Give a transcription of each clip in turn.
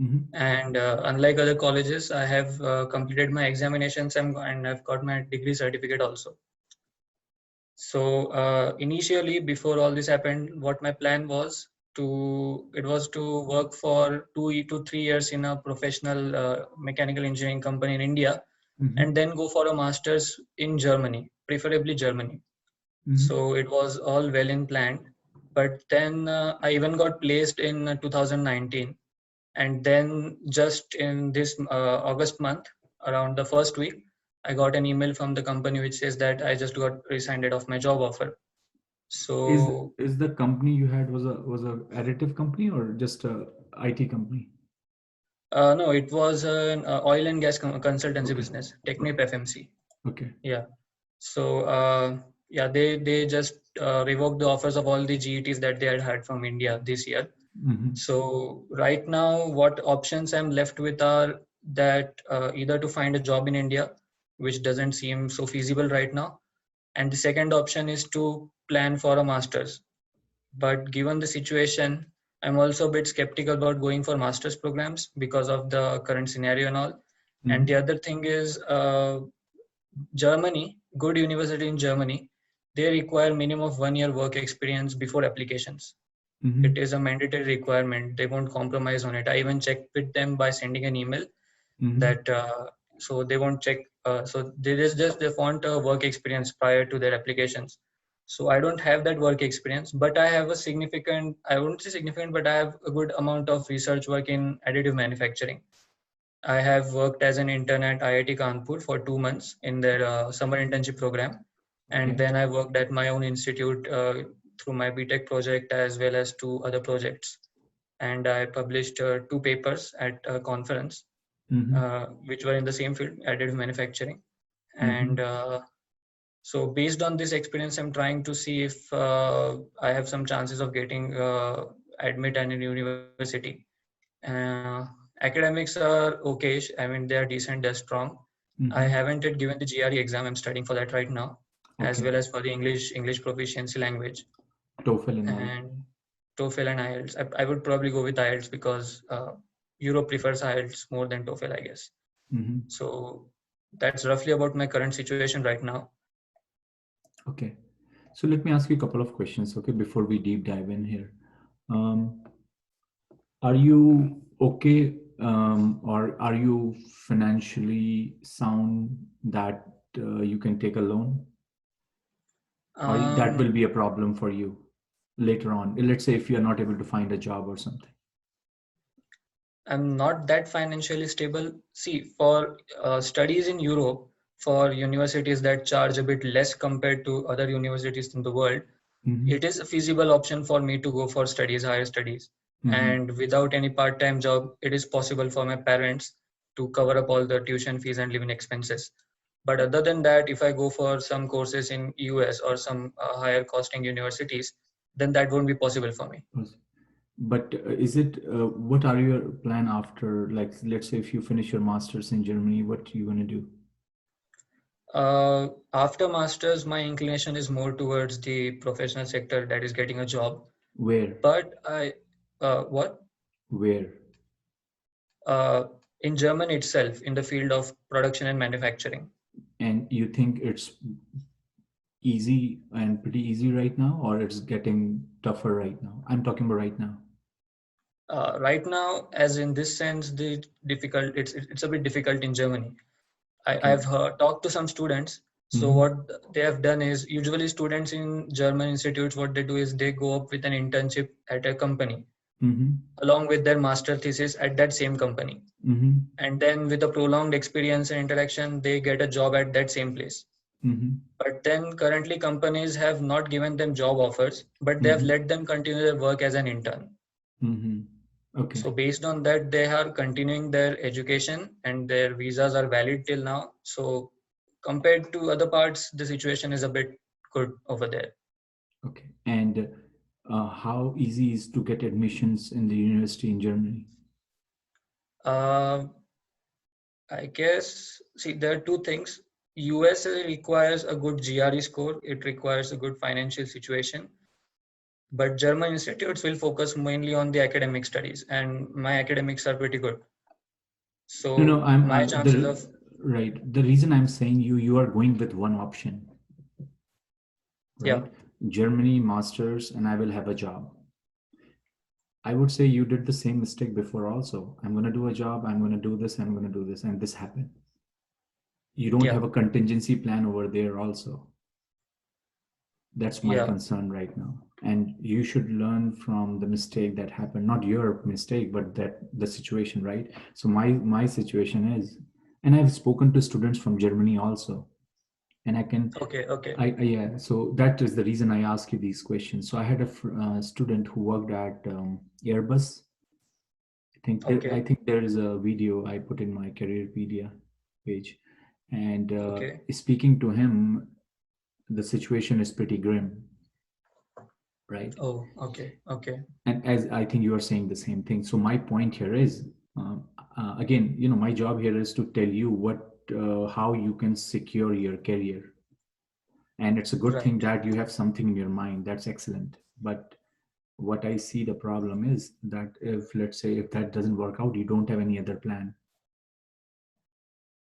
Mm-hmm. And unlike other colleges, I have completed my examinations and I've got my degree certificate also. So initially, before all this happened, what my plan was to work for 2 to 3 years in a professional mechanical engineering company in India, Mm-hmm. and then go for a master's in Germany, preferably Germany. Mm-hmm. So it was all well in planned. But then I even got placed in 2019, and then just in this August month, around the first week, I got an email from the company which says that I just got rescinded of my job offer. Is So is the company you had was a additive company or just a IT company? no, it was an oil and gas consultancy Okay. business, Technip Okay. FMC. Okay. Yeah. So yeah, they just revoked the offers of all the GETs that they had from India this year. Mm-hmm. So right now, what options I'm left with are that either to find a job in India, which doesn't seem so feasible right now, and the second option is to plan for a master's. But given the situation, I'm also a bit skeptical about going for master's programs because of the current scenario and all. And Mm-hmm. the other thing is Germany, good university in Germany, they require minimum of 1 year work experience before applications. It Mm-hmm. is a mandatory requirement. They won't compromise on it. I even checked with them by sending an email Mm-hmm. that so they won't check. So they want a work experience prior to their applications. So I don't have that work experience, but I have a significant. I wouldn't say significant, but I have a good amount of research work in additive manufacturing. I have worked as an intern at IIT Kanpur for 2 months in their summer internship program, and Okay. then I worked at my own institute through my BTech project as well as two other projects. And I published two papers at a conference, Mm-hmm. which were in the same field, additive manufacturing. Mm-hmm. And so, based on this experience, I'm trying to see if I have some chances of getting admit in a university. Uh, Academics are okay. I mean, they are decent, they're strong. I Mm-hmm. haven't yet given the GRE exam. I'm studying for that right now, as Okay. well as for the English proficiency language TOEFL and all. and TOEFL and IELTS. I would probably go with IELTS because Europe prefers IELTS more than TOEFL, I guess. Mm-hmm. So that's roughly about my current situation right now. Okay. So let me ask you a couple of questions, okay, before we deep dive in here. Um, are you okay, or are you financially sound that you can take a loan, or that will Um, be a problem for you later on? Let's say if you are not able to find a job or something. I'm not that financially stable. See, for studies in Europe, for universities that charge a bit less compared to other universities in the world, Mm-hmm. it is a feasible option for me to go for studies, higher studies. Mm-hmm. And without any part-time job, it is possible for my parents to cover up all the tuition fees and living expenses. But other than that, if I go for some courses in US or some higher costing universities, then that won't be possible for me. But is it what are your plan after, like, let's say if you finish your masters in Germany, what you going to do? After masters, my inclination is more towards the professional sector, that is getting a job. Where? But what? Where? Uh, in Germany itself, in the field of production and manufacturing. And you think it's easy and pretty easy right now, or it's getting tougher right now? I'm talking about right now. Right now, as in this sense, the difficult it's a bit difficult in Germany. Okay. I've talked to some students. So Mm-hmm. what they have done is usually students in German institutes, what they do is they go up with an internship at a company Mm-hmm. along with their master thesis at that same company. Mm-hmm. And then with a prolonged experience and interaction, they get a job at that same place. Mm-hmm. But then currently companies have not given them job offers, but they have Mm-hmm. let them continue their work as an intern. Mm-hmm. Okay. So based on that, they are continuing their education and their visas are valid till now. So compared to other parts, the situation is a bit good over there. Okay. And how easy is to get admissions in the university in Germany? Uh, I guess, see, there are two things. USA requires a good GRE score. It requires a good financial situation. but German institutes will focus mainly on the academic studies, and my academics are pretty good. No, no, So my chances of, right. The reason I'm saying you are going with one option, yeah, right? Germany masters, and I will have a job. I would say you did the same mistake before also. I'm going to do a job, I'm going to do this, I'm going to do this, and this happened. You don't yeah, have a contingency plan over there also. That's my yeah, concern right now. And you should learn from the mistake that happened, not your mistake, but that the situation, right? So my situation is, and I've spoken to students from Germany also, and I can okay, okay, yeah, so that is the reason I ask you these questions. So I had a student who worked at Airbus. I okay, think there is a video I put in my Careerpedia page, and okay, speaking to him, the situation is pretty grim, right? oh, okay, okay, And as I think you are saying the same thing. So my point here is, again, my job here is to tell you how you can secure your career. And it's a good thing right, that you have something in your mind. That's excellent. But what I see the problem is that if, let's say, if that doesn't work out, you don't have any other plan.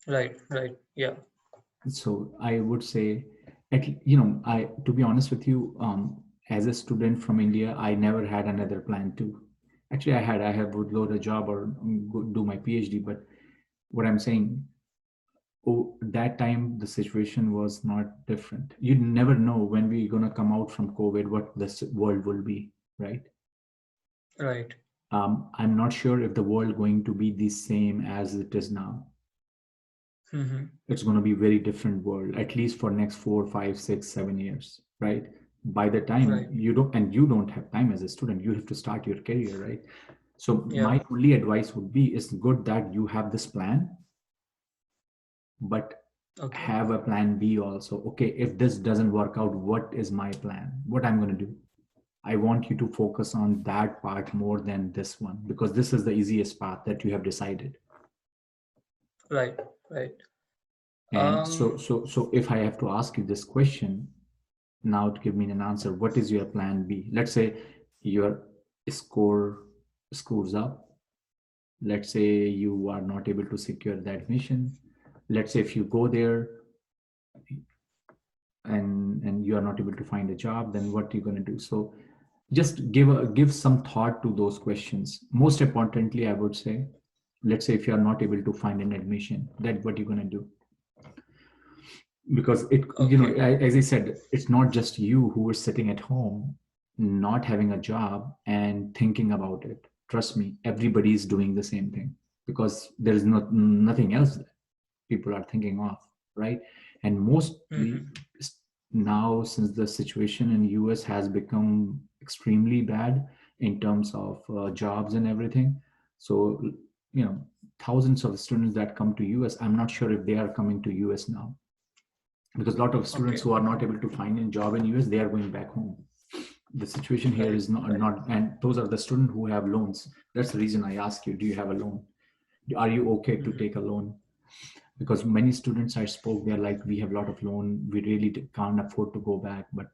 right, right, yeah, So I would say, I, to be honest with you, as a student from India, I never had another plan too. Actually, I have would load a job or go do my PhD. But what I'm saying, oh, that time the situation was not different. You never know when we're gonna come out from COVID, what this world will be, right? right, I'm not sure if the world going to be the same as it is now. mm-hmm. It's going to be very different world, at least for next 4 5 6 7 years, right? By the time Right, you don't have time as a student, you have to start your career, right? So yeah, my only advice would be, it's good that you have this plan, but okay, have a plan B also. Okay, if this doesn't work out, what is my plan, what I'm going to do? I want you to focus on that part more than this one, because this is the easiest path that you have decided. right, right. And so Um, so so if I have to ask you this question now to give me an answer, what is your plan B? Let's say your score screws up. Let's say you are not able to secure the admission. Let's say if you go there and you are not able to find a job, then what are you going to do? So just give some thought to those questions. Most importantly, I would say, let's say if you are not able to find an admission, then what are you going to do? Because okay, as I said, it's not just you who is sitting at home not having a job and thinking about it. Trust me, everybody is doing the same thing, because there is nothing else that people are thinking of, right? And mostly mm-hmm. now, since the situation in US has become extremely bad in terms of jobs and everything, so you know thousands of students that come to US, I'm not sure if they are coming to US now, because a lot of students Okay, who are not able to find a job in US, they are going back home. The situation here right, is right, not, and those are the students who have loans. That's the reason I ask you, do you have a loan? Are you okay to mm-hmm. take a loan? Because many students I spoke, they're like, we have a lot of loan, we really can't afford to go back. But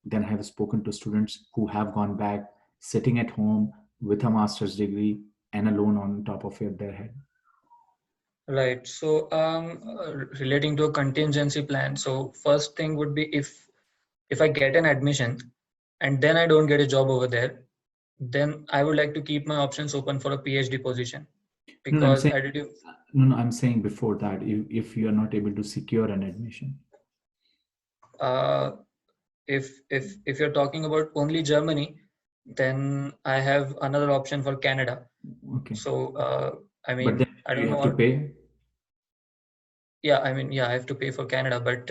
then I have spoken to students who have gone back, sitting at home with a master's degree and a loan on top of their head. Right. So, relating to a contingency plan. So, first thing would be if I get an admission and then I don't get a job over there, then I would like to keep my options open for a PhD position No, no, I'm because saying, additive. no, no, I'm saying before that, if you are not able to secure an admission. Uh, if you're talking about only Germany, then I have another option for Canada. Okay. So, I But then mean, I do you don't know have to what. pay? Yeah, I mean, yeah, I have to pay for Canada, but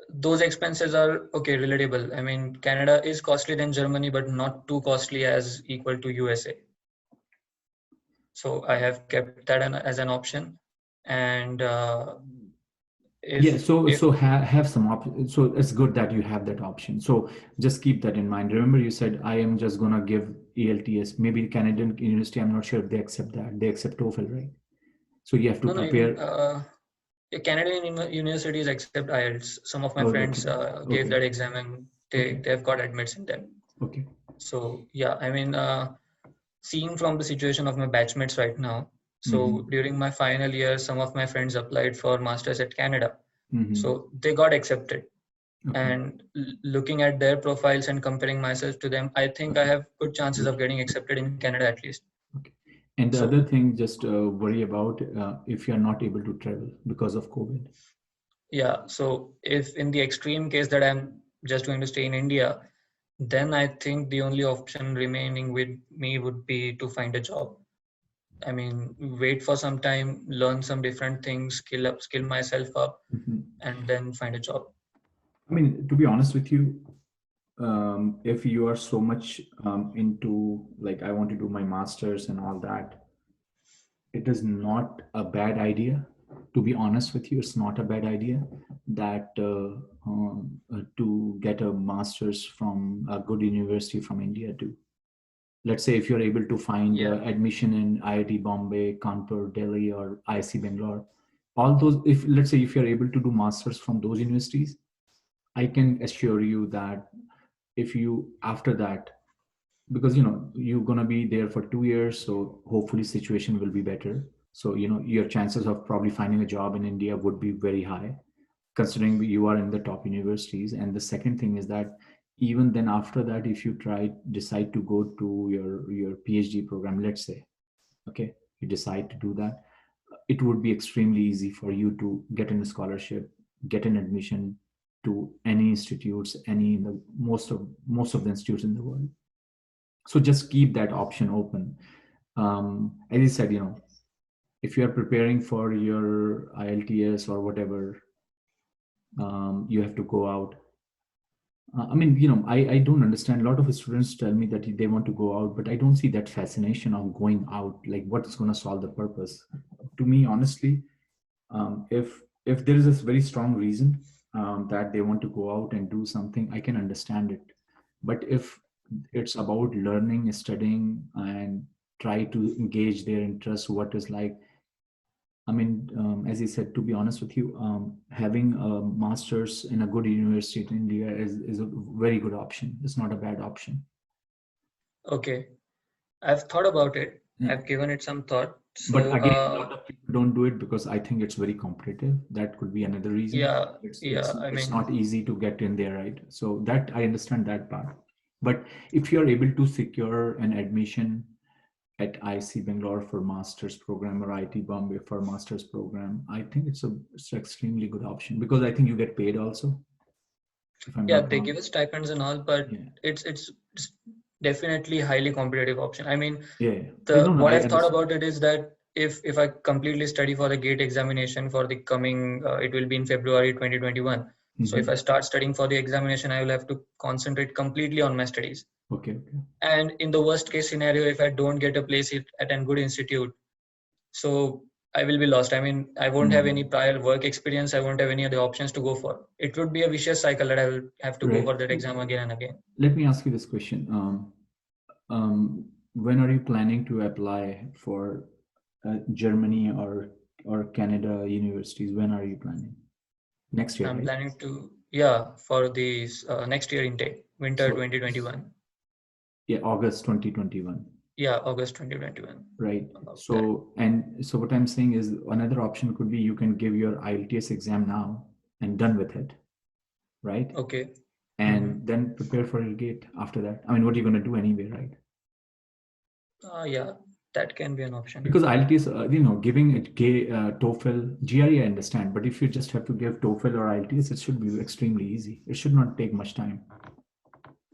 those expenses are okay, relatable. I mean, Canada is costly than Germany, but not too costly as equal to USA. So I have kept that as an option. And Yeah, if so have some so it's good that you have that option. So just keep that in mind. Remember, you said I am just gonna give ELTS. Maybe Canadian university, I'm not sure if they accept that. They accept TOEFL, right? So you have to no, no, even prepare. yeah, Canadian universities accept IELTS. Some of my Oh, friends okay, gave that okay. exam and They have got admits in them. Okay. So yeah, I mean, seeing from the situation of my batchmates right now. So Mm-hmm. during my final year, some of my friends applied for masters at Canada. Mm-hmm. So they got accepted. Okay. And looking at their profiles and comparing myself to them, I think I Okay. have good chances of Good. getting accepted in Canada at least. Okay. And the So other thing, just worry about if you're not able to travel because of COVID. yeah, so if in the extreme case that I'm just going to stay in India, then I think the only option remaining with me would be to find a job. I mean, wait for some time, learn some different things, skill myself up, Mhm. and then find a job. I mean, to be honest with you, if you are so much into like I want to do my masters and all that, it is not a bad idea. To be honest with you, it's not a bad idea that to get a master's from a good university from India too. Let's say if you're able to find Yeah. admission in IIT Bombay, Kanpur, Delhi, or IC Bangalore, all those, if let's say if you're able to do masters from those universities, I can assure you that if you after that, because you're gonna be there for 2 years, so hopefully situation will be better. So your chances of probably finding a job in India would be very high, considering you are in the top universities. And the second thing is that even then after that, if you decide to go to your PhD program, let's say, okay, you decide to do that, it would be extremely easy for you to get in a scholarship, get an admission to any institutes, any in the most of the institutes in the world. So just keep that option open. As I said, if you are preparing for your IELTS or whatever, you have to go out. I mean, I don't understand. A lot of students tell me that they want to go out, but I don't see that fascination of going out. Like, what is going to solve the purpose? To me, honestly, if there is a very strong reason that they want to go out and do something, I can understand it. But if it's about learning, studying, and try to engage their interest, what is like, I mean, as I said, to be honest with you, having a master's in a good university in India is a very good option. It's not a bad option. Okay. I've thought about it. Yeah. I've given it some thought. But So again, a lot of people don't do it because I think it's very competitive. That could be another reason. yeah, It's yeah. it's I it's mean, not easy to get in there, right? So that I understand that part. But if you're able to secure an admission at IC Bangalore for master's program or IT Bombay for master's program, I think it's an extremely good option because I think you get paid also, if I'm yeah, not they wrong. give us stipends and all, but Yeah, it's definitely highly competitive option. I mean, yeah, yeah. the No, no, what I I've thought understand. about it is that if I completely study for the GATE examination for the coming, it will be in February 2021. So if I Hmm. start studying for the examination, I will have to concentrate completely on my studies. Okay, okay. And in the worst case scenario, if I don't get a place at a good institute, so I will be lost. I mean, I won't have any Hmm. prior work experience. I won't have any other options to go for. It would be a vicious cycle that I will have to go Right. for that exam again and again. Let me ask you this question. When are you planning to apply for Germany or Canada universities? When are you planning? Next year, I'm right? planning to, yeah, for the next year intake, winter So 2021. yeah, August 2021, Yeah, August 2021. right? About that. So what I'm saying is another option could be you can give your IELTS exam now and done with it, right? Okay. Mm-hmm. And then prepare for your gate after that. I mean, what are you going to do anyway, right? Yeah, that can be an option. Because IELTS, giving it TOEFL, GRE, I understand, but if you just have to give TOEFL or IELTS, it should be extremely easy. It should not take much time.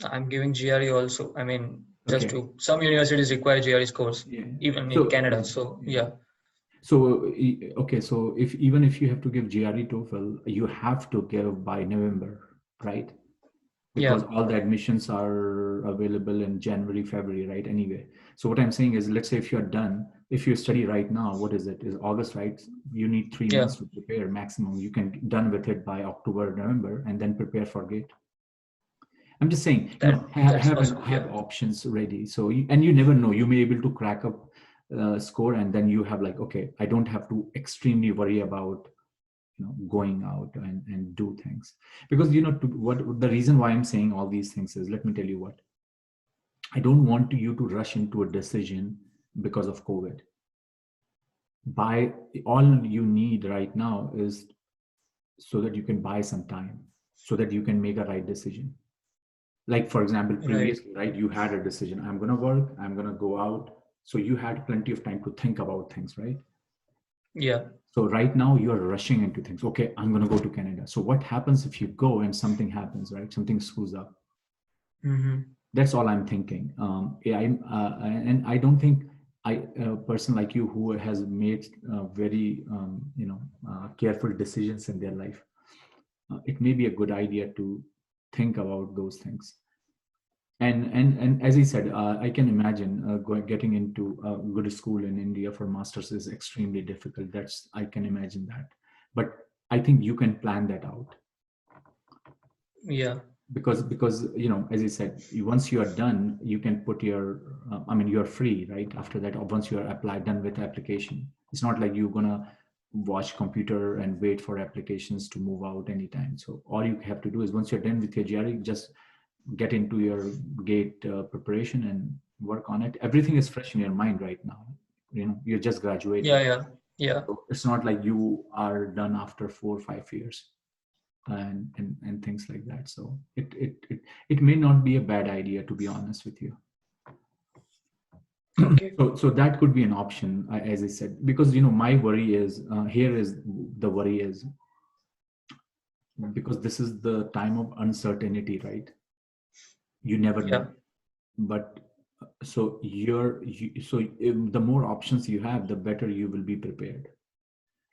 I'm giving GRE also. I mean, just Okay. to some universities require GRE scores, Yeah. even in So Canada. yeah, So yeah. yeah, So okay, so if even if you have to give GRE TOEFL, you have to give by November, right? yeah, Because all the admissions are available in January, February, right? Anyway. So what I'm saying is, let's say if you're done, if you study right now, what is it? Is August, right? You need 3 months yeah. to prepare maximum. You can done with it by October, November, and then prepare for GATE. I'm just saying, That's have possible. have Yeah. options ready. So and you never know, you may be able to crack up score, and then you have like, okay, I don't have to extremely worry about going out and do things. Because what the reason why I'm saying all these things is, let me tell you what, I don't want you to rush into a decision because of COVID. Buy all you need right now is so that you can buy some time, so that you can make a right decision. Like, for example, Right. previously, right, you had a decision, I'm going to work, I'm going to go out. So you had plenty of time to think about things, right? Yeah. So right now you are rushing into things. Okay, I'm going to go to Canada. So what happens if you go and something happens, right? Something screws up. Mm-hmm. That's all I'm thinking. Yeah, and I don't think a person like you who has made very careful decisions in their life, it may be a good idea to think about those things. And as I said, I can imagine getting into a good school in India for masters is extremely difficult. That's, I can imagine that, but I think you can plan that out. Yeah. Because as I said, once you are done, you can put your I mean, you're free right after that. Once you are applied, done with the application, it's not like you're gonna watch computer and wait for applications to move out anytime. So all you have to do is, once you're done with your GRE, just get into your gate preparation and work on it. Everything is fresh in your mind right now. You're just Yeah. graduated. Yeah. Yeah. So it's not like you are done after 4 or 5 years and things like that. So it may not be a bad idea, to be honest with you. Okay. So that could be an option, as I said, because my worry is here is the worry is, because this is the time of uncertainty, right? You never Yeah. know. But the more options you have, the better you will be prepared,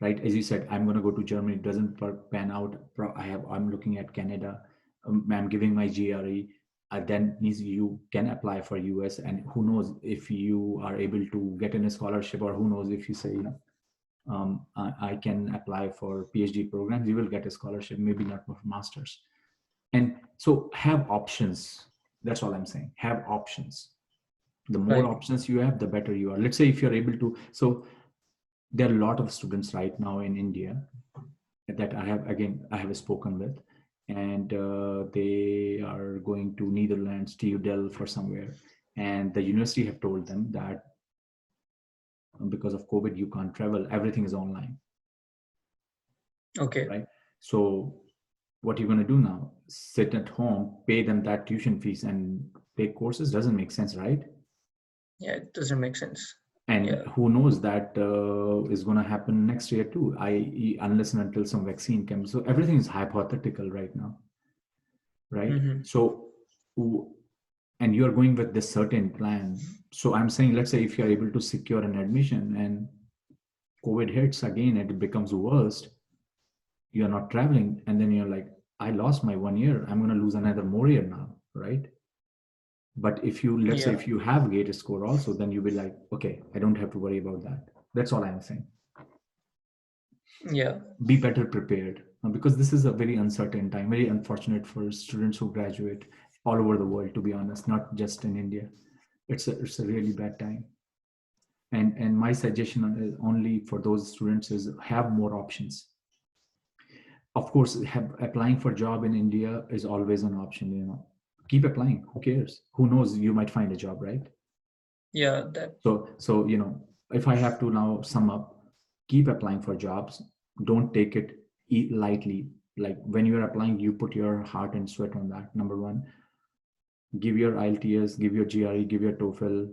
right? As you said, I'm going to go to Germany, it doesn't pan out. I'm looking at Canada. I'm giving my GRE. Then means you can apply for US, and who knows if you are able to get in a scholarship, or who knows if you say, I can apply for PhD programs, you will get a scholarship, maybe not for masters. And so have options. That's all I'm saying. Have options. The more Right. options you have, the better you are. Let's say if you're able to, so there are a lot of students right now in India that I have spoken with, and they are going to Netherlands, TU Delft or somewhere, and the university have told them that because of COVID you can't travel, everything is online, Okay. right? So what you're going to do now? Sit at home, pay them that tuition fees, and take courses? Doesn't make sense, right? Yeah. It doesn't make sense. And Yeah. who knows, that is going to happen next year too, unless and until some vaccine comes. So everything is hypothetical right now, right? Mm-hmm. So and you're going with this certain plan. So I'm saying, let's say if you're able to secure an admission and COVID hits again and it becomes worst, you're not traveling, and then you're like, I lost my 1 year, I'm going to lose another more year now, right? But if you, let's say Yeah. if you have gate score also, then you'll be like, okay, I don't have to worry about that. That's all I'm saying. Yeah. Be better prepared, because this is a very uncertain time, very unfortunate for students who graduate all over the world, to be honest, not just in India. It's a really bad time. And my suggestion is only for those students is have more options. Of course, applying for job in India is always an option. Keep applying. Who cares? Who knows? You might find a job, right? Yeah. That. So if I have to now sum up, keep applying for jobs. Don't take it lightly. Like when you're applying, you put your heart and sweat on that. Number one, give your IELTS, give your GRE, give your TOEFL.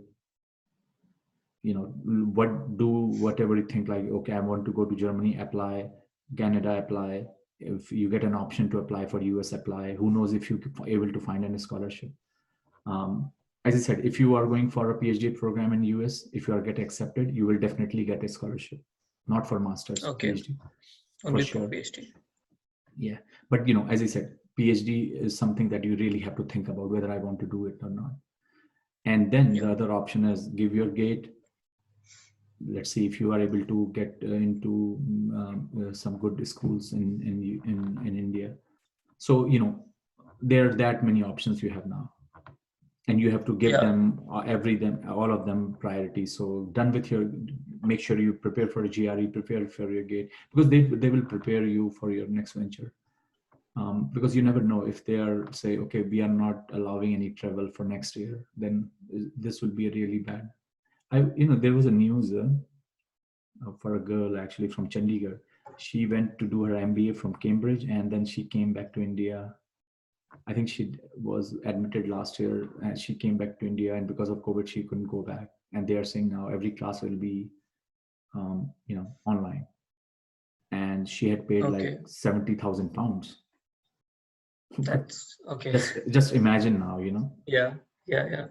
Do whatever you think. Like, okay, I want to go to Germany, apply. Canada, apply. If you get an option to apply for US, apply. Who knows if you're able to find any scholarship. As I said, if you are going for a PhD program in US, if you are get accepted, you will definitely get a scholarship. Not for masters, Okay. PhD, for Only for sure. PhD. Yeah, but as I said, PhD is something that you really have to think about whether I want to do it or not. And then Yeah. the other option is give your gate. Let's see if you are able to get into some good schools in India. So there are that many options you have now, and you have to give Yeah. them all of them priority. So done with your make sure you prepare for a GRE, prepare for your gate, because they will prepare you for your next venture. Because you never know if they are say, okay, we are not allowing any travel for next year, then this would be a really bad. There was a news for a girl actually from Chandigarh. She went to do her MBA from Cambridge, and then she came back to India. I think she was admitted last year, and she came back to India, and because of COVID, she couldn't go back. And they are saying now every class will be, online. And she had paid like Okay. £70,000. That's okay. just imagine now, Yeah. Yeah. Yeah.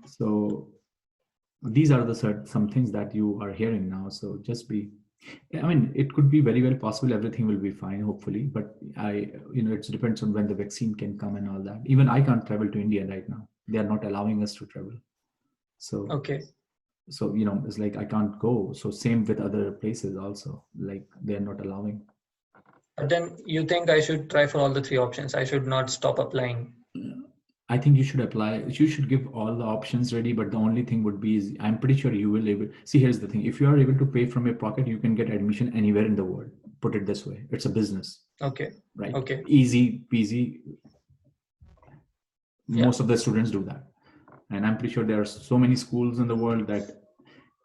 So these are the some things that you are hearing now. So just be, I mean, it could be very well possible everything will be fine, hopefully, but it depends on when the vaccine can come and all that. Even I can't travel to India right now. They are not allowing us to travel. So Okay. it's like I can't go. So same with other places also, like they're not allowing. But then you think I should try for all the three options? I should not stop applying. I think you should apply. You should give all the options ready. But the only thing would be is I'm pretty sure you will able. See, here's the thing: if you are able to pay from your pocket, you can get admission anywhere in the world. Put it this way: it's a business, Okay. right? Okay. Easy peasy. Yeah. Most of the students do that, and I'm pretty sure there are so many schools in the world that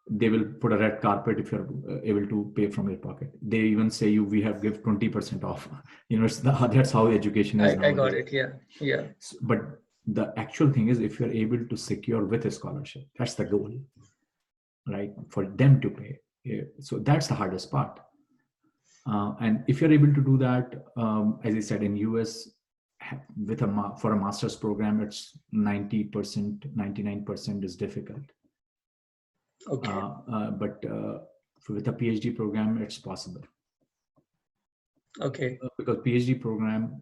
they will put a red carpet if you're able to pay from your pocket. They even say we have give 20% off. That's how education is I got nowadays. it. Yeah. Yeah. But the actual thing is, if you're able to secure with a scholarship, that's the goal, right? For them to pay. Yeah. So that's the hardest part. And if you're able to do that, as I said, in US, with for a master's program, it's 90%, 99% is difficult. Okay. But with a PhD program, it's possible. Okay. Because PhD program,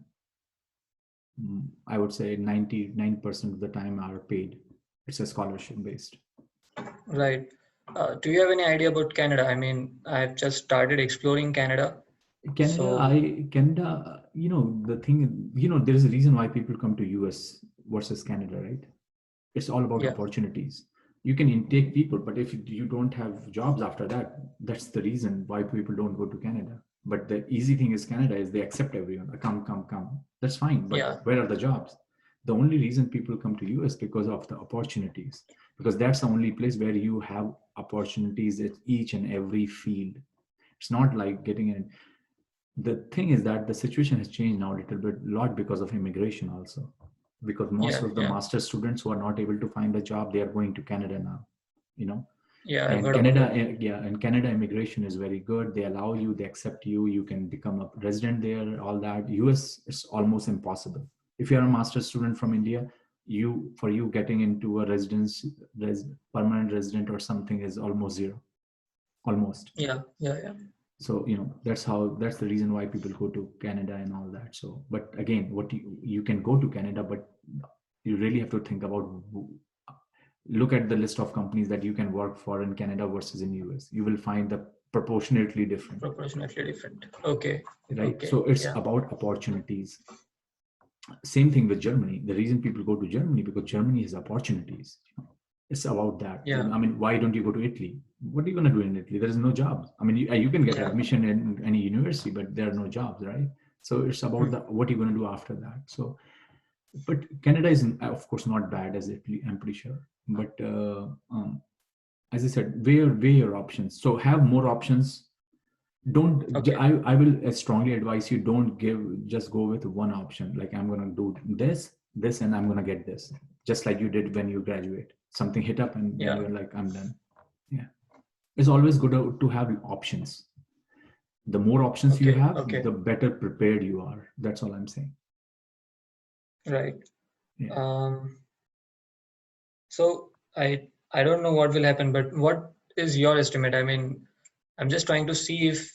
I would say 99% of the time are paid. It's a scholarship based. Right. Do you have any idea about Canada? I mean, I've just started exploring Canada. So Canada, the thing, there is a reason why people come to US versus Canada, right? It's all about yeah. opportunities. You can intake people, but if you don't have jobs after that, that's the reason why people don't go to Canada. But the easy thing is Canada is they accept everyone. Come. That's fine. But Yeah. where are the jobs? The only reason people come to US because of the opportunities, because that's the only place where you have opportunities at each and every field. It's not like getting in. The thing is that the situation has changed now a lot because of immigration also, because most Yeah. of the Yeah. master students who are not able to find a job, they are going to Canada now, you know. Yeah. I've And heard about Canada, it. yeah, and Canada immigration is very good. They allow you, they accept you, you can become a resident there, all that. US, it's almost impossible. If you're a master student from India, for you getting into a permanent resident or something is almost zero, almost. Yeah. Yeah. Yeah. So that's the reason why people go to Canada and all that. So but again, what you can go to Canada, but you really have to think about, look at the list of companies that you can work for in Canada versus in US. You will find the proportionately different, Proportionately different. Okay. right? Okay. So it's Yeah. about opportunities. Same thing with Germany. The reason people go to Germany because Germany has opportunities. It's about that. Yeah. I mean, why don't you go to Italy? What are you going to do in Italy? There is no jobs. I mean, you can get Yeah. admission in any university, but there are no jobs, right? So it's about what you're going to do after that. So, but Canada is, of course, not bad as Italy, I'm pretty sure. But as I said, weigh your options. So have more options. Don't, Okay. I will strongly advise you, don't just go with one option. Like I'm going to do this, and I'm going to get this. Just like you did when you graduate. Something hit up and then Yeah. you're like, I'm done. Yeah. It's always good to have options. The more options you Okay. have, Okay. the better prepared you are. That's all I'm saying. Right. Yeah. So I don't know what will happen, but what is your estimate? I mean, I'm just trying to see if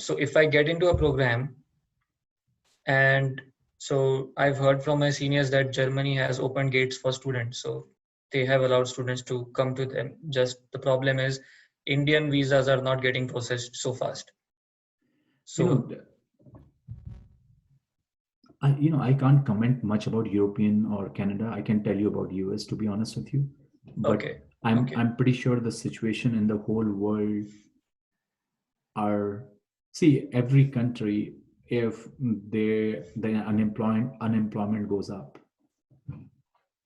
so if I get into a program, and so I've heard from my seniors that Germany has opened gates for students, so they have allowed students to come to them. Just the problem is Indian visas are not getting processed so fast. You know, So I can't comment much about European or Canada. I can tell you about US, to be honest with you. But okay. Okay. I'm pretty sure the situation in the whole world are, see, every country, if the unemployment goes up,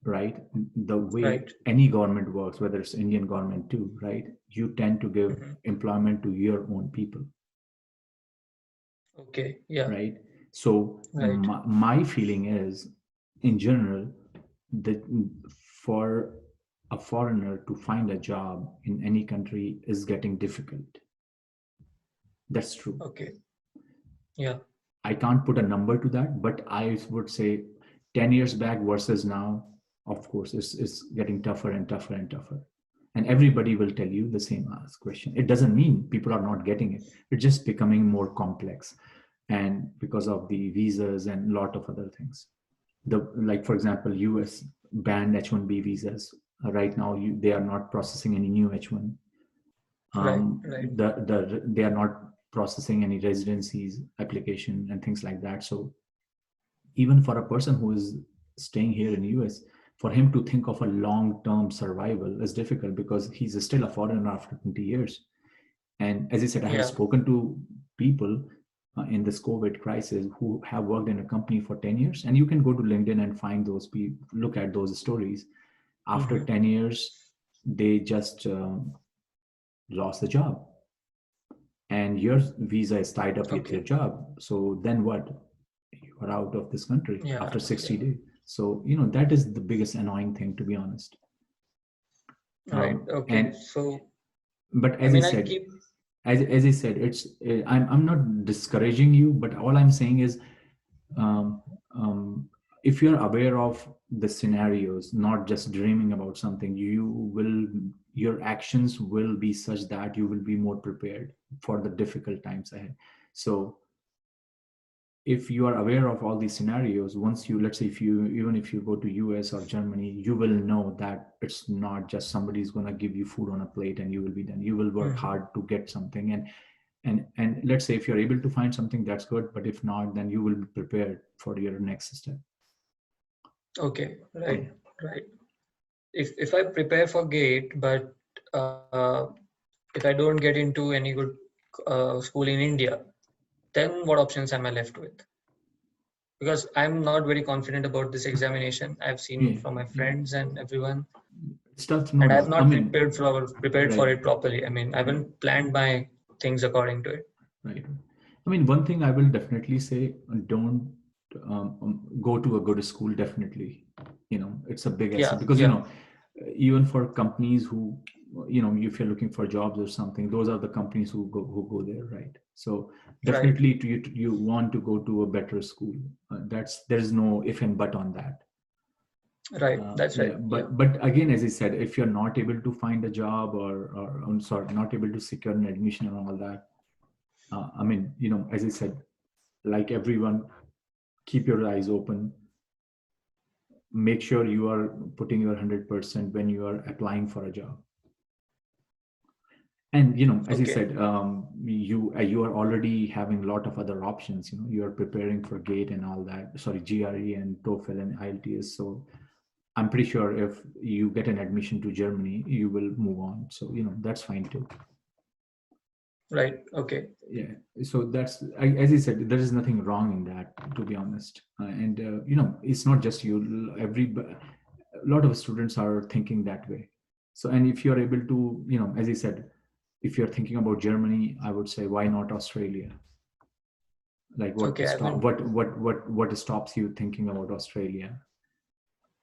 right, the way Right. any government works, whether it's Indian government too, right, you tend to give Hmm. employment to your own people, Okay. Yeah. right? So Right. my feeling is, in general, that for a foreigner to find a job in any country is getting difficult. That's true. Okay. Yeah. I can't put a number to that, but I would say 10 years back versus now, of course, it's getting tougher and tougher and tougher. And everybody will tell you the same question. It doesn't mean people are not getting it. It's just becoming more complex. And because of the visas and a lot of other things. Like, for example, US banned H-1B visas. Right now, they are not processing any new H-1. Right. Right. They are not processing any residencies application and things like that. So even for a person who is staying here in US, for him to think of a long-term survival is difficult because he's still a foreigner after 20 years. And as I said, I have Yeah. spoken to people in this COVID crisis who have worked in a company for 10 years. And you can go to LinkedIn and find those people, look at those stories. After Hmm. 10 years, they just lost the job, and your visa is tied up with your Okay. job. So then what? You are out of this country Yeah. after 60 Yeah. days. So, that is the biggest annoying thing, to be honest. Right. Okay. And So, but I as I mean, I said, keep. as I said, it's I'm not discouraging you, but all I'm saying is, um, um, if you're aware of the scenarios, not just dreaming about something, your actions will be such that you will be more prepared for the difficult times ahead. So if you are aware of all these scenarios, once you, let's say, if you, even if you go to US or Germany, you will know that it's not just somebody's going to give you food on a plate and you will be done. You will work Mhm. hard to get something, and let's say if you're able to find something, that's good, but if not, then you will be prepared for your next step. Okay. Yeah. Right. Right. If I prepare for GATE, but if I don't get into any good school in India, then what options am I left with? Because I'm not very confident about this examination. I've seen Yeah, from my yeah. friends and everyone, Stuff, and I have no, I not mean, prepared for right, it properly. I mean, I haven't planned my things according to it. right. I mean, one thing I will definitely say, don't go to a good school, definitely. It's a big asset, Yeah, because yeah, even for companies who, if you're looking for jobs or something, those are the companies who go there, right? So right, definitely, you want to go to a better school. There is no if and but on that. right. That's Yeah, right. Yeah, but again, as I said, if you're not able to find a job, or I'm sorry, not able to secure an admission and all that, I mean, as I said, like everyone, keep your eyes open. Make sure you are putting your 100% when you are applying for a job. And as I okay, said, you are already having a lot of other options. You are preparing for GATE and all that. Sorry, GRE and TOEFL and IELTS. So I'm pretty sure if you get an admission to Germany, you will move on. So that's fine too. right, okay, Yeah. So as I said, there is nothing wrong in that, to be honest. And it's not just you. A lot of students are thinking that way. So, and if you're able to, as I said, if you're thinking about Germany, I would say, why not Australia? Like, okay. what stops you thinking about Australia?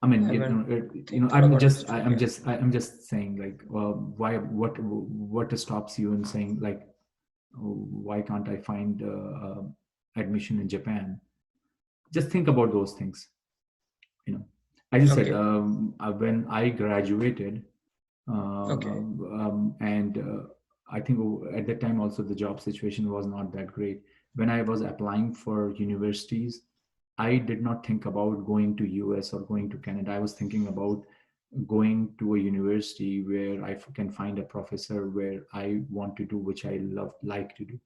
I mean, I haven't thought I'm about just, Australia. I'm just saying, like, why, what stops you in saying, like, oh, why can't I find admission in Japan? Just think about those things. You know, as I said, Okay, when I graduated, okay, and I think at that time also the job situation was not that great. When I was applying for universities, I did not think about going to US or going to Canada. I was thinking about going to a university where I can find a professor where I want to do, which I like to do.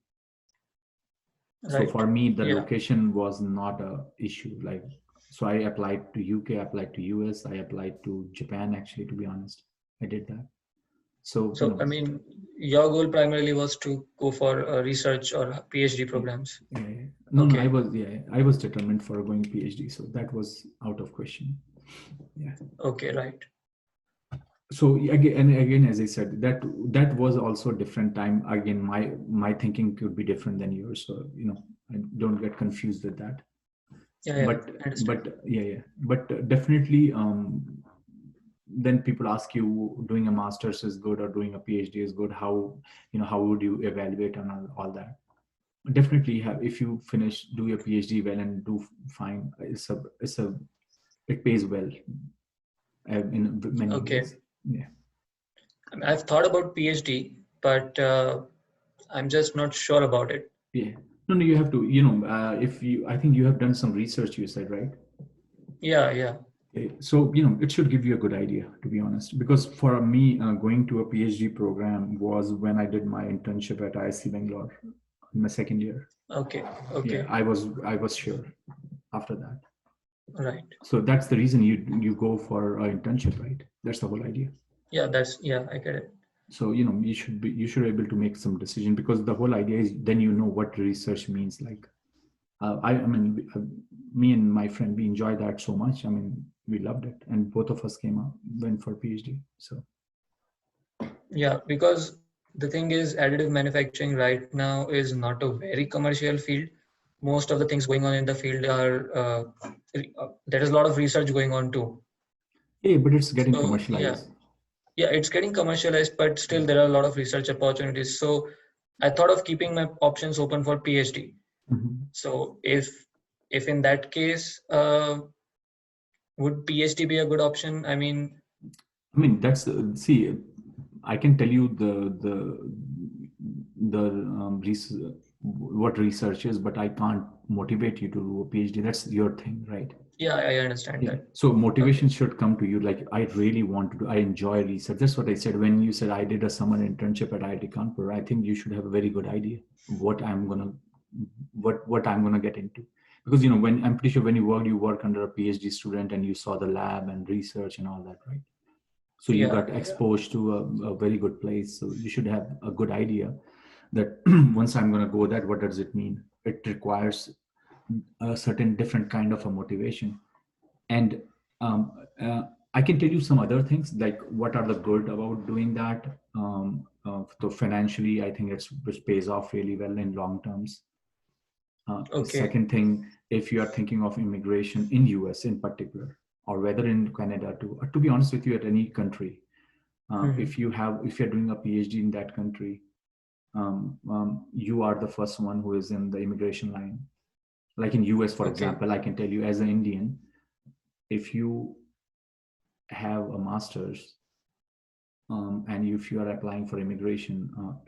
So right. for me, the Yeah, location was not a issue. Like, so I applied to UK, I applied to US, I applied to Japan. Actually, to be honest, I did that. So, So, I mean, your goal primarily was to go for research or PhD yeah, programs. yeah. No, Okay. I was determined for going PhD, so that was out of question. Yeah. Okay, right. So again, and again, as I said, that was also a different time. Again, my thinking could be different than yours. So I don't get confused with that. Yeah, yeah, But I understand. but definitely, then people ask you, doing a master's is good or doing a PhD is good. How would you evaluate on all that? Definitely have, if you finish, do your PhD well and do fine, it pays well, in many Okay. ways. Yeah. I mean, I've thought about PhD, but I'm just not sure about it. Yeah. No, you have to, if you, I think you have done some research, you said, right? Yeah, yeah. So, it should give you a good idea, to be honest. Because for me, going to a PhD program was when I did my internship at ISC Bangalore in my second year. Okay, Yeah, okay, I was sure after that. right. So that's the reason you go for an internship, right? That's the whole idea. Yeah, I get it. So you should be able to make some decision, because the whole idea is then what research means. Like, I mean, me and my friend, we enjoyed that so much. I mean, we loved it, and both of us went for PhD. So Yeah, because the thing is, additive manufacturing right now is not a very commercial field. Most of the things going on in the field are there is a lot of research going on too. yeah, but it's getting So yeah, commercialized. yeah, it's getting commercialized, but still there are a lot of research opportunities. So I thought of keeping my options open for PhD. Mhm. So if in that case, would PhD be a good option? I mean, I mean, that's see, I can tell you the what research is, but I can't motivate you to do a PhD. That's your thing, right? yeah, I understand Yeah. that. So Okay. motivation should come to you. Like, I really want to do, I enjoy research. That's what I said. When you said I did a summer internship at IIT Kanpur, I think you should have a very good idea what I'm gonna what I'm gonna get into. Because when I'm pretty sure when you work under a PhD student and you saw the lab and research and all that, right? So you Yeah, got exposed to a very good place. So you should have a good idea that once I'm gonna go that, what does it mean? It requires a certain different kind of a motivation. And um, I can tell you some other things, like what are the good about doing that. So financially, I think it pays off really well in long terms. okay. Second thing, if you are thinking of immigration in US in particular, or whether in Canada too, to be honest with you, at any country, Hmm. if you're doing a PhD in that country, you are the first one who is in the immigration line. Like in US, for Okay, example, I can tell you, as an Indian, if you have a master's, and if you are applying for immigration,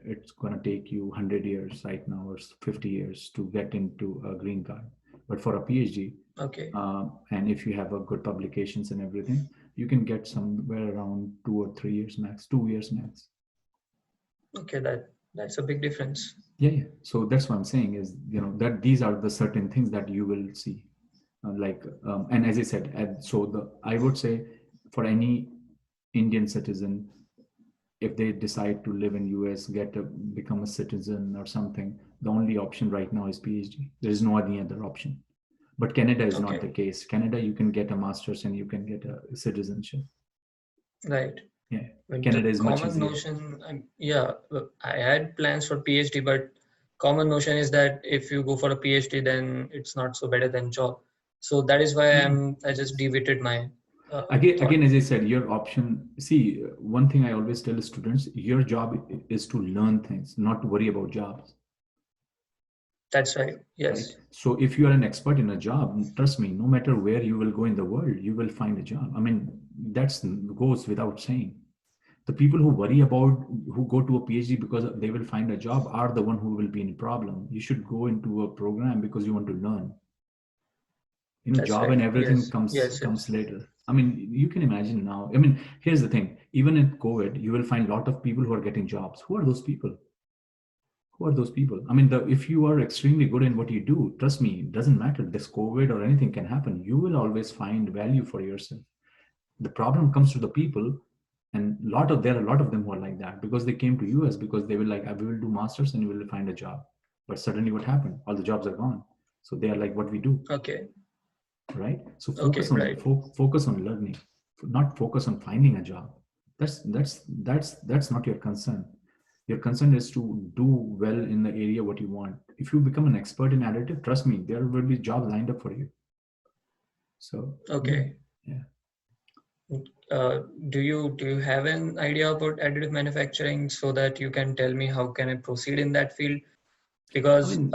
it's going to take you 100 years right now, or 50 years to get into a green card. But for a PhD, okay, and if you have a good publications and everything, you can get somewhere around 2 or 3 years max, 2 years max. okay. That's a big difference. Yeah. So that's what I'm saying is, that these are the certain things that you will see. Like, and as I said, I would say, for any Indian citizen, if they decide to live in US, become a citizen or something, the only option right now is PhD. There is no any other option. But Canada is not Okay, the case. Canada, you can get a master's and you can get a citizenship. right. Yeah, But the Canada is much common easier. notion, yeah, I had plans for PhD, but common notion is that if you go for a PhD, then it's not so better than job. So that is why Yeah. I just deviated my Again, thought. as I said, your option. See, one thing I always tell students: your job is to learn things, not to worry about jobs. That's right. Right? Yes. So if you are an expert in a job, trust me, no matter where you will go in the world, you will find a job. I mean, that's goes without saying. The people who worry about, who go to a PhD because they will find a job, are the one who will be in problem. You should go into a program because you want to learn. That's Job right. and everything Yes. comes Yes. comes Yes. later. I mean, you can imagine now. I mean, here's the thing: even in COVID, you will find a lot of people who are getting jobs. Who are those people? Who are those people? I mean, if you are extremely good in what you do, trust me, it doesn't matter. This COVID or anything can happen. You will always find value for yourself. The problem comes to the people. And there are a lot of them who are like that because they came to US because they were like, I will do masters and you will find a job. But suddenly what happened? All the jobs are gone. So they are like, what we do, Okay. right? So Okay. Right. focus on learning, not focus on finding a job. That's not your concern. Your concern is to do well in the area what you want. If you become an expert in additive, trust me, there will be jobs lined up for you. So yeah, Okay. yeah. Uh, do you have an idea about additive manufacturing so that you can tell me how can I proceed in that field? I Because mean,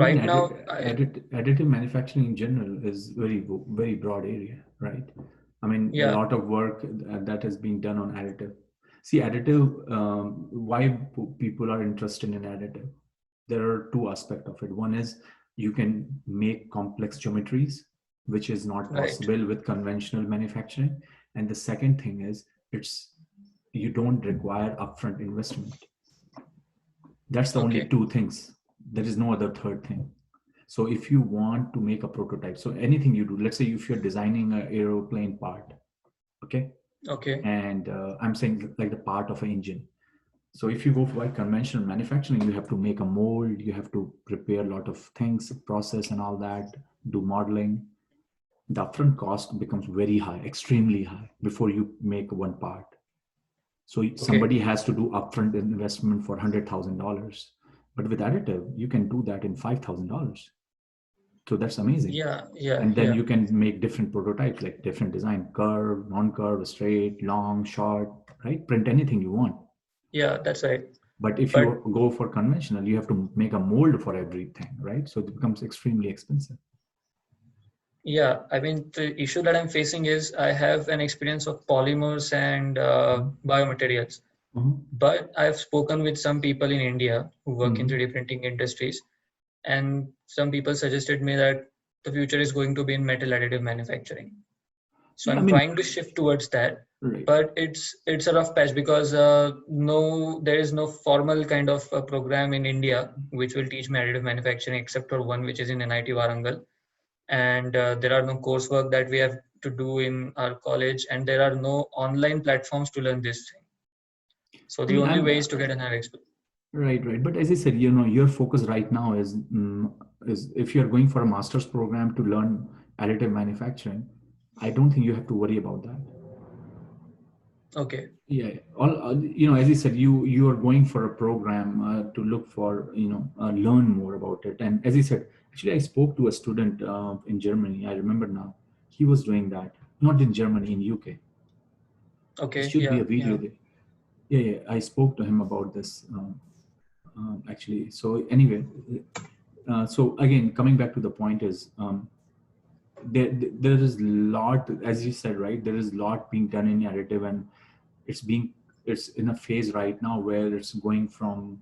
right now, additive manufacturing in general is very broad area, right? I mean, a yeah, lot of work that has been done on additive. See, additive. Why people are interested in additive? There are two aspects of it. One is you can make complex geometries, which is not right. possible with conventional manufacturing. And the second thing is it's you don't require upfront investment. That's the only Okay. two things. There is no other third thing. So if you want to make a prototype, so anything you do, let's say if you're designing an aeroplane part, okay, Okay. and I'm saying like the part of an engine. So if you go for conventional manufacturing, you have to make a mold, you have to prepare a lot of things, process and all that, do modeling. The upfront cost becomes very high, extremely high before you make one part. So Okay. somebody has to do upfront investment for $100,000, but with additive, you can do that in $5,000. So that's amazing. Yeah. Yeah. And then Yeah. you can make different prototypes, like different design, curve, non-curve, straight, long, short, right? Print anything you want. Yeah. That's right. But if But you go for conventional, you have to make a mold for everything, right? So it becomes extremely expensive. yeah, I mean, the issue that I'm facing is I have an experience of polymers and biomaterials. Mhm. But I've spoken with some people in India who work in Mhm. 3D printing industries, and some people suggested me that the future is going to be in metal additive manufacturing. So Yeah, I I'm mean, trying to shift towards that, right. but it's a rough patch because no, there is no formal kind of program in India which will teach me additive manufacturing except for one which is in NIT Warangal, and there are no coursework that we have to do in our college, and there are no online platforms to learn this thing. So I the mean, only I'm way is to get an higher experience. right, right. But as I said, your focus right now is if you're going for a master's program to learn additive manufacturing, I don't think you have to worry about that. Okay. Yeah, as I said, you are going for a program to look for, learn more about it. And as I said, actually, I spoke to a student in Germany. I remember now, he was doing that, not in Germany, in UK. There Okay. should be Yeah. a video Yeah. there. Yeah, yeah. I spoke to him about this actually. So anyway, so again, coming back to the point is there is lot, as you said, right? There is lot being done in additive, and it's being it's in a phase right now where it's going from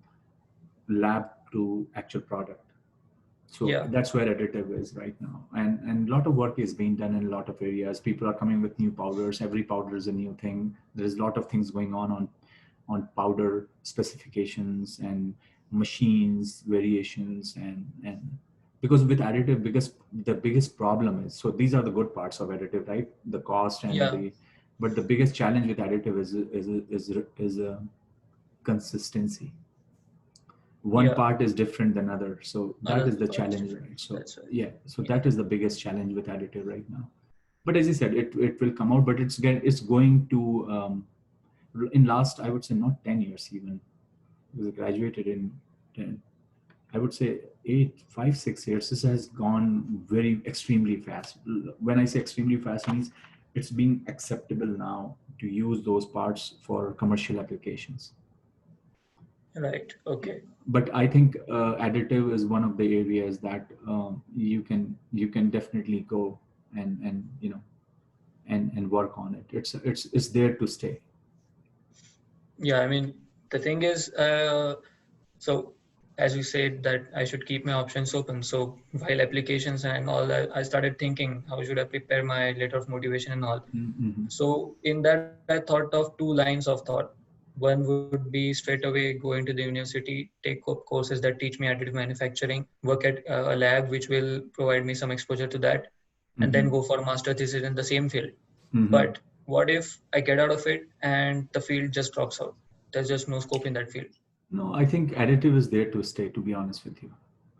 lab to actual product. So Yeah. that's where additive is right now, and a lot of work is being done in a lot of areas. People are coming with new powders. Every powder is a new thing. There's a lot of things going on powder specifications and machines variations, and because with additive, because the biggest problem is, so these are the good parts of additive, right? The cost and Yeah. the, but the biggest challenge with additive is consistency. One Yeah. part is different than other, so that is Another the part is challenge, different. right? So That's right. yeah, so Yeah. that is the biggest challenge with additive right now. But as I said, it will come out, but it's going to in last, I would say, not 10 years even, because I graduated in 10, I would say 8, 5, 6 years. This has gone very extremely fast. When I say extremely fast, means it's being acceptable now to use those parts for commercial applications. Right. Yeah. Okay. But I think additive is one of the areas that you can definitely go and work on it. It's there to stay. Yeah. I mean, the thing is, so as you said that I should keep my options open. So while applications and all that, I started thinking how should I prepare my letter of motivation and all. Mm-hmm. So in that, I thought of two lines of thought. One would be straight away go into the university, take up courses that teach me additive manufacturing, work at a lab which will provide me some exposure to that, and then Mm-hmm. go for a master thesis in the same field. Mm-hmm. But what if I get out of it and the field just drops out? There's just no scope in that field. No, I think additive is there to stay, to be honest with you.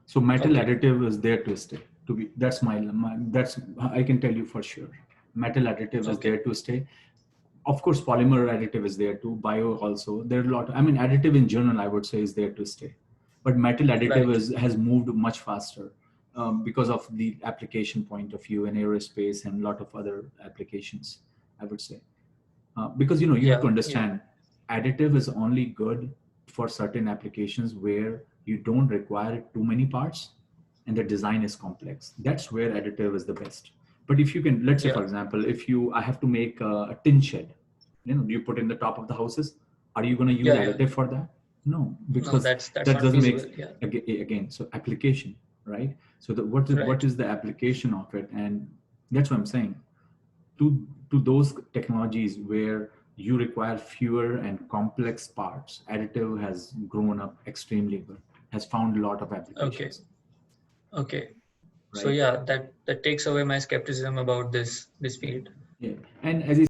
So metal Okay. additive is there to stay. To be that's my that's I can tell you for sure. Metal additive is Okay. there to stay. Of course, polymer additive is there too. Bio also. There are a lot. I mean, additive in general, I would say, is there to stay. But metal additive Right. has moved much faster because of the application point of view in aerospace and a lot of other applications, I would say. Because you have to Yeah. Yeah. understand additive is only good for certain applications where you don't require too many parts and the design is complex. That's where additive is the best. But if you can, let's say Yeah. for example, if you I have to make a tin shed, you put in the top of the houses, are you going to use Yeah. Yeah. additive for that? No, No, because that's that not doesn't make feasible. Yeah. again, so application, right? So what Right. is the application of it? And that's what I'm saying. To those technologies where you require fewer and complex parts, additive has grown up extremely good, has found a lot of Okay. applications, Okay. So right? yeah, that takes away my skepticism about this field. Yeah. And as I